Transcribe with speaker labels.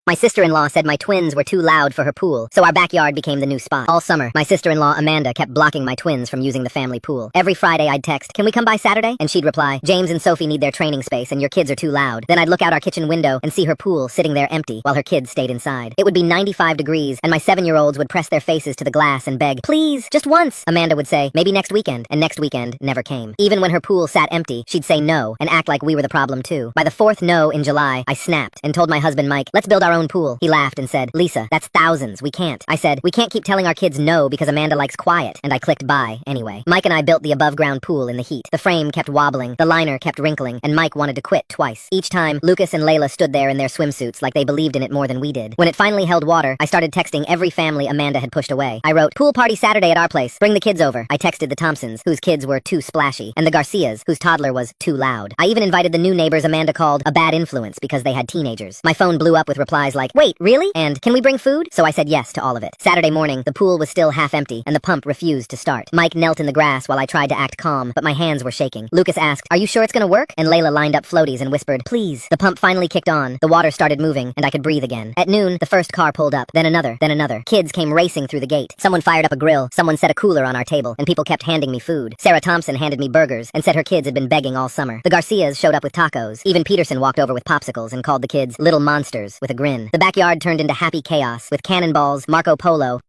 Speaker 1: My sister-in-law said my twins were too loud for her pool, so our backyard became the new spot. All summer, my sister-in-law Amanda kept blocking my twins from using the family pool. Every Friday I'd text, "Can we come by Saturday?" And she'd reply, "James and Sophie need their training space and your kids are too loud." Then I'd look out our kitchen window and see her pool sitting there empty while her kids stayed inside. It would be 95 degrees and my 7-year-olds would press their faces to the glass and beg, "Please, just once." Amanda would say, "Maybe next weekend," and next weekend never came. Even when her pool sat empty, she'd say no and act like we were the problem too. By the 4th no in July, I snapped and told my husband Mike, "Let's build our own pool." He laughed and said, "Lisa, that's thousands, we can't." I said, "We can't keep telling our kids no because Amanda likes quiet," and I clicked buy anyway. Mike and I built the above-ground pool in the heat. The frame kept wobbling, the liner kept wrinkling, and Mike wanted to quit twice. Each time, Lucas and Layla stood there in their swimsuits like they believed in it more than we did. When it finally held water, I started texting every family Amanda had pushed away. I wrote, "Pool party Saturday at our place. Bring the kids over." I texted the Thompsons, whose kids were too splashy, and the Garcias, whose toddler was too loud. I even invited the new neighbors Amanda called a bad influence because they had teenagers. My phone blew up with replies like, "Wait, really?" and "Can we bring food?" So I said yes to all of it. Saturday morning, the pool was still half empty, and the pump refused to start. Mike knelt in the grass while I tried to act calm, but my hands were shaking. Lucas asked, "Are you sure it's gonna work?" And Layla lined up floaties and whispered, "Please." The pump finally kicked on, the water started moving, and I could breathe again. At noon, the first car pulled up, then another, then another. Kids came racing through the gate. Someone fired up a grill, someone set a cooler on our table, and people kept handing me food. Sarah Thompson handed me burgers and said her kids had been begging all summer. The Garcias showed up with tacos. Even Peterson walked over with popsicles and called the kids little monsters with a grin. The backyard turned into happy chaos, with cannonballs, Marco Polo,